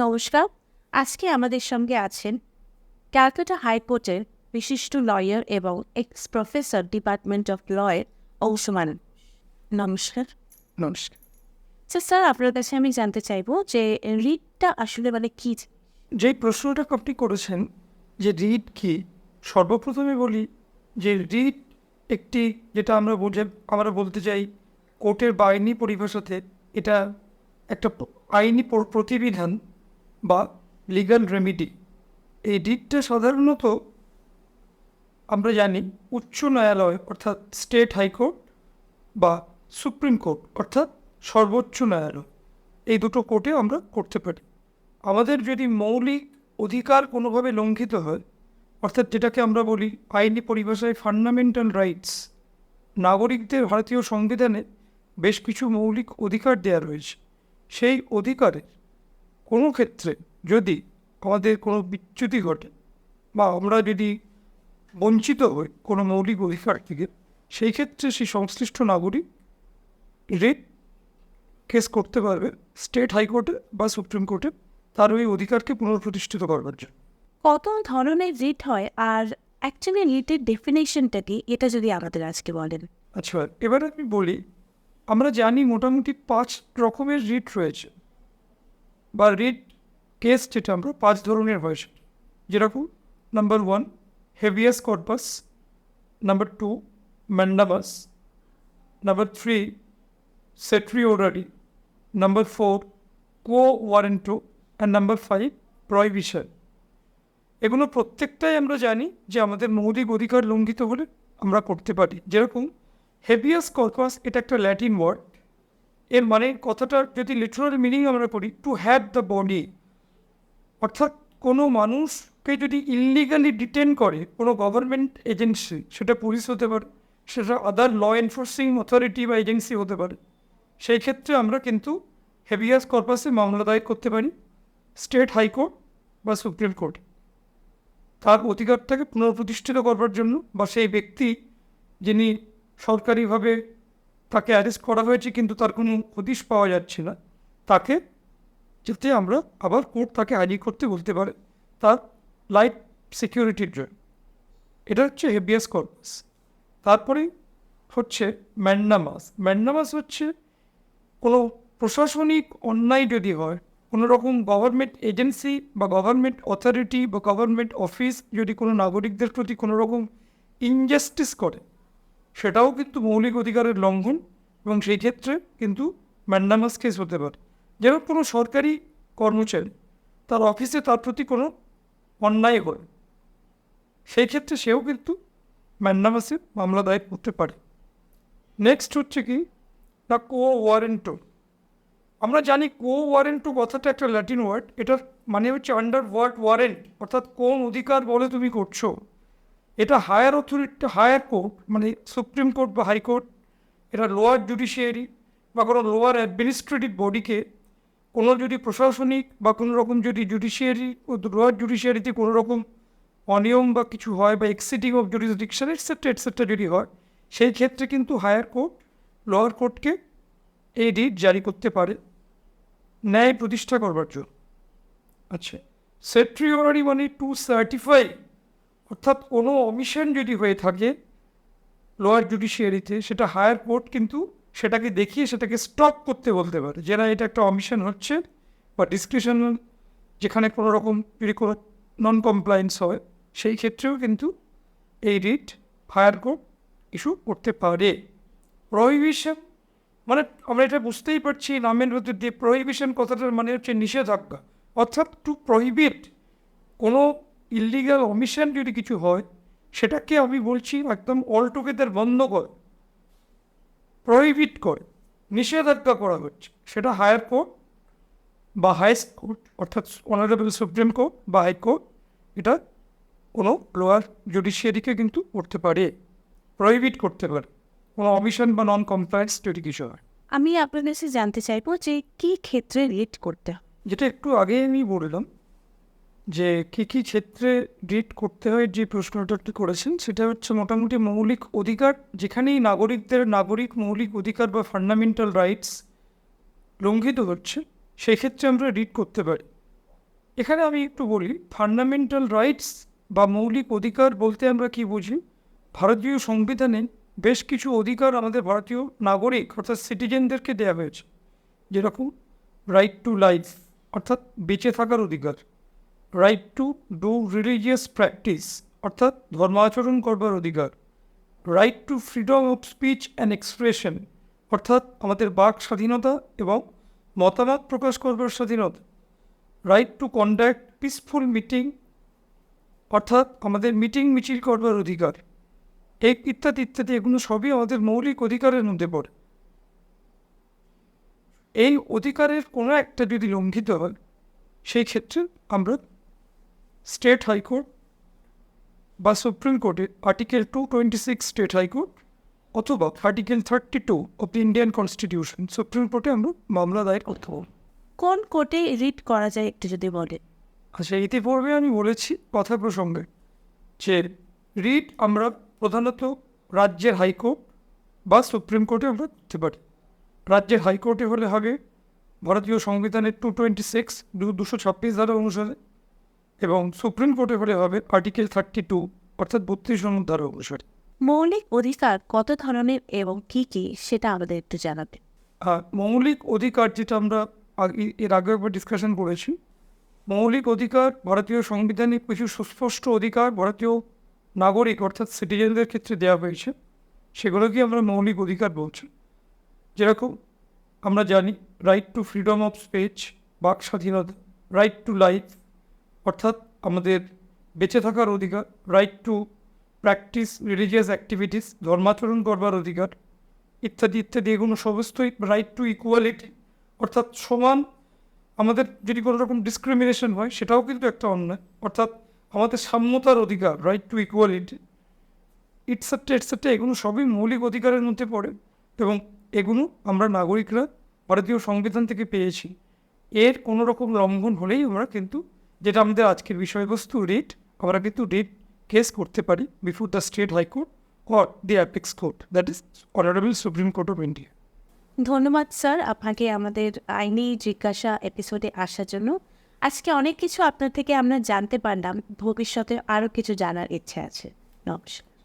নমস্কার। আজকে আমাদের সঙ্গে আছেন ক্যালকাটা হাইকোর্টের বিশিষ্ট লয়ার এবং এক্স প্রফেসর ডিপার্টমেন্ট অফ লয়ের অংশমান। নমস্কার। নমস্কার। স্যার, আপনার কাছে আমি জানতে চাইবো যে রিটটা আসলে কি? যেই প্রশ্নটা আপনি করেছেন যে রিট কি, সর্বপ্রথমে বলি যে রিট একটি, যেটা আমরা বলতে চাই কোর্টের বা আইনি পরিভাষাতে, এটা একটা আইনি প্রতিবিধান বা লিগ্যাল রেমিডি। এই রিটটা সাধারণত আমরা জানি উচ্চ ন্যায়ালয় অর্থাৎ স্টেট হাইকোর্ট বা সুপ্রিম কোর্ট অর্থাৎ সর্বোচ্চ ন্যায়ালয়, এই দুটো কোর্টে আমরা করতে পারি। আমাদের যদি মৌলিক অধিকার কোনোভাবে লঙ্ঘিত হয়, অর্থাৎ যেটাকে আমরা বলি আইনি পরিভাষায় ফান্ডামেন্টাল রাইটস, নাগরিকদের ভারতীয় সংবিধানে বেশ কিছু মৌলিক অধিকার দেওয়া রয়েছে। সেই অধিকারের কোনো ক্ষেত্রে যদি আমাদের কোনো বিচ্যুতি ঘটে বা আমরা যদি বঞ্চিত হই কোনো মৌলিক অধিকার থেকে, সেই ক্ষেত্রে সেই সংশ্লিষ্ট নাগরিক রিট কেস করতে পারবে স্টেট হাইকোর্টে বা সুপ্রিম কোর্টে তার ওই অধিকারকে পুনঃপ্রতিষ্ঠিত করবার জন্য। কত ধরনের রিট হয় আর অ্যাকচুয়ালি রিটের ডেফিনেশনটা কি, এটা যদি আমাদের আজকে বলেন। আচ্ছা, এবার আমি বলি, আমরা জানি মোটামুটি 5 রকমের রিট রয়েছে বা রিট কেস, যেটা আমরা 5 ধরনের হয়েছে। যেরকম number 1 habeas corpus, number 2 mandamus, number 3 certiorari, number 4 quo warranto and number 5 prohibition. এগুলো প্রত্যেকটাই আমরা জানি যে আমাদের মৌলিক অধিকার লঙ্ঘিত হলে আমরা করতে পারি। যেরকম হেভিয়াস কর্পাস, এটা একটা ল্যাটিন ওয়ার্ড। এর মানে কথাটার যদি লিটারাল মিনিং আমরা পড়ি, টু হ্যাভ দ্য বডি, অর্থাৎ কোনো মানুষকে যদি ইললিগালি ডিটেন করে কোনো গভর্নমেন্ট এজেন্সি, সেটা পুলিশ হতে পারে, সেটা আদার ল এনফোর্সিং অথরিটি বা এজেন্সি হতে পারে, সেই ক্ষেত্রে আমরা কিন্তু হেভিয়াস কর্পাসে মামলা দায়ের করতে পারি স্টেট হাইকোর্ট বা সুপ্রিম কোর্ট, তার অধিকারটাকে পুনঃপ্রতিষ্ঠিত করবার জন্য, বা সেই ব্যক্তি যিনি সরকারিভাবে তাকে অ্যারেস্ট করা হয়েছে কিন্তু তার কোনো হদিশ পাওয়া যাচ্ছে না, তাকে যাতে আমরা আবার কোর্ট তাকে হাজির করতে বলতে পারে তার লাইফ সিকিউরিটির জন্য। এটা হচ্ছে হেভিয়াস কর্পাস। তারপরে হচ্ছে ম্যান্ডামাস। ম্যান্ডামাস হচ্ছে কোনো প্রশাসনিক অন্যায় যদি হয়, কোনো রকম গভর্নমেন্ট এজেন্সি বা গভর্নমেন্ট অথরিটি বা গভর্নমেন্ট অফিস যদি কোনো নাগরিকদের প্রতি কোনো রকম ইনজাস্টিস করে, সেটাও কিন্তু মৌলিক অধিকারের লঙ্ঘন, এবং সেই ক্ষেত্রে কিন্তু ম্যান্ডামাস কেস হতে পারে। যেমন কোনো সরকারি কর্মচারী তার অফিসে তার প্রতি কোনো অন্যায় হয়, সেই ক্ষেত্রে সেও কিন্তু ম্যান্ডামাসে মামলা দায়ের করতে পারে। নেক্সট হচ্ছে কি না, কো ওয়ারেন্টো। আমরা জানি কো ওয়ারেন্টো কথাটা একটা ল্যাটিন ওয়ার্ড, এটার মানে হচ্ছে আন্ডার ওয়ার্ড ওয়ারেন্ট, অর্থাৎ কোন অধিকার বলে তুমি করছো। এটা হায়ার অথরিটি, হায়ার কোর্ট মানে সুপ্রিম কোর্ট বা হাইকোর্ট, এটা লোয়ার জুডিশিয়ারি বা কোনো লোয়ার অ্যাডমিনিস্ট্রেটিভ বডিকে কোনো যদি প্রশাসনিক বা কোনো রকম যদি জুডিশিয়ারি ও লোয়ার জুডিশিয়ারিতে কোনো রকম অনিয়ম বা কিছু হয় বা এক্সিডিং অফ জুরিসডিকশন এটসেট্রা যদি হয়, সেই ক্ষেত্রে কিন্তু হায়ার কোর্ট লোয়ার কোর্টকে এই রিট জারি করতে পারে ন্যায় প্রতিষ্ঠা করবার জন্য। আচ্ছা, সেট্রিওরারি মানে টু সার্টিফাই, অর্থাৎ কোনো অমিশন যদি হয়ে থাকে লোয়ার জুডিশিয়ারিতে, সেটা হায়ার কোর্ট কিন্তু সেটাকে দেখিয়ে সেটাকে স্টপ করতে বলতে পারে, যে না এটা একটা অমিশন হচ্ছে বা ডিসক্রিশনাল, যেখানে কোনো রকম যদি কোনো নন কমপ্লায়েন্স হয়, সেই ক্ষেত্রেও কিন্তু এই রিট হায়ার কোর্ট ইস্যু করতে পারে। প্রহিবিশন মানে আমরা এটা বুঝতেই পারছি নামের মধ্যে দিয়ে, প্রহিবিশন কথাটার মানে হচ্ছে নিষেধাজ্ঞা, অর্থাৎ টু প্রহিবিট, কোনো ইললিগাল অমিশন যদি কিছু হয় সেটাকে আমি বলছি একদম অলটুগেদার বন্ধ করে, প্রহিবিট করে, নিষেধাজ্ঞা করা হচ্ছে, সেটা হায়ার কোর্ট বা হাইস্ট কোর্ট অর্থাৎ অনারেবল সুপ্রিম কোর্ট বা হাইকোর্ট, এটা কোনো লোয়ার জুডিশিয়ারিকে কিন্তু করতে পারে, প্রহিবিট করতে পারে কোনো অমিশন বা নন কমপ্লায়েন্স যদি কিছু হয়। আমি আপনার কাছে জানতে চাইবো যে কি ক্ষেত্রে রিট করতে হয়। যেটা একটু আগে আমি বললাম যে কী কী ক্ষেত্রে রিট করতে হয়, যে প্রশ্নটা একটু করেছেন, সেটা হচ্ছে মোটামুটি মৌলিক অধিকার, যেখানেই নাগরিক মৌলিক অধিকার বা ফান্ডামেন্টাল রাইটস লঙ্ঘিত হচ্ছে, সেই ক্ষেত্রে আমরা রিট করতে পারি। এখানে আমি একটু বলি, ফান্ডামেন্টাল রাইটস বা মৌলিক অধিকার বলতে আমরা কি বুঝি। ভারতীয় সংবিধানে বেশ কিছু অধিকার আমাদের ভারতীয় নাগরিক অর্থাৎ সিটিজেনদেরকে দেওয়া হয়েছে, যেরকম রাইট টু লাইফ অর্থাৎ বেঁচে থাকার অধিকার, right to do religious practice অর্থাৎ ধর্মাচরণ করবার অধিকার, right two freedom of speech and expression অর্থাৎ আমাদের বাক স্বাধীনতা এবং মতামত প্রকাশ করবার স্বাধীনতা, right to conduct peaceful meeting অর্থাৎ আমাদের মিটিং মিছিল করবার অধিকার, ইত্যাদি ইত্যাদি, এগুলো সবই আমাদের মৌলিক অধিকারের মধ্যে পড়ে। এই অধিকারের কোনো একটা যদি লঙ্ঘিত হয় সেই ক্ষেত্রে আমরা স্টেট হাইকোর্ট বা সুপ্রিম কোর্টে আর্টিকেল 226 স্টেট হাইকোর্ট অথবা article 32 of the Indian constitution supreme কোর্টে আমরা মামলা দায়ের করতে পারব। কোন কোর্টে রিট করা যায় একটু যদি বলেন। আচ্ছা, ইতিপূর্বে আমি বলেছি কথা প্রসঙ্গে যে রিট আমরা প্রধানত রাজ্যের হাইকোর্ট বা সুপ্রিম কোর্টে আমরা করতে পারি। রাজ্যের হাইকোর্টে হলে হবে ভারতীয় সংবিধানের 226 226 ধারা অনুসারে, এবং সুপ্রিম কোর্টে হলে হবে আর্টিকেল 32 অর্থাৎ 32 নম্বর ধারা অনুসারে। মৌলিক অধিকার কত ধরনের এবং কি কি সেটা আমাদের একটু জানাবেন। মৌলিক অধিকার যেটা আমরা এর আগে একবার ডিসকাশন করেছি, মৌলিক অধিকার ভারতীয় সংবিধানে কিছু সুস্পষ্ট অধিকার ভারতীয় নাগরিক অর্থাৎ সিটিজেনদের ক্ষেত্রে দেওয়া হয়েছে, সেগুলোকে আমরা মৌলিক অধিকার বলছি। যেরকম আমরা জানি right two freedom of speech বাক স্বাধীনতা, রাইট টু লাইফ অর্থাৎ আমাদের বেঁচে থাকার অধিকার, right to practice religious activities ধর্মাচরণ করবার অধিকার, ইত্যাদি ইত্যাদি, এগুলো সমস্তই রাইট টু ইকুয়ালিটি অর্থাৎ সমান, আমাদের যদি কোনো রকম ডিসক্রিমিনেশন হয় সেটাও কিন্তু একটা অন্যায়, অর্থাৎ আমাদের সাম্যতার অধিকার রাইট টু ইকুয়ালিটি, ইটসেট্রা এগুলো সবই মৌলিক অধিকারের মধ্যে পড়ে এবং এগুলো আমরা নাগরিকরা ভারতীয় সংবিধান থেকে পেয়েছি। এর কোনো রকম লঙ্ঘন হলেই আমরা কিন্তু, যেটা আমাদের আজকের বিষয়বস্তু রিট, আমরা কিন্তু রিট কেস করতে পারি before the state high court or the apex court, that is honourable supreme court of India. ধন্যবাদ স্যার আপনাকে আমাদের আইনি জিজ্ঞাসা এপিসোডে আসার জন্য। আজকে অনেক কিছু আপনার থেকে আমরা জানতে পারলাম, ভবিষ্যতে আরও কিছু জানার ইচ্ছে আছে। নমস্কার।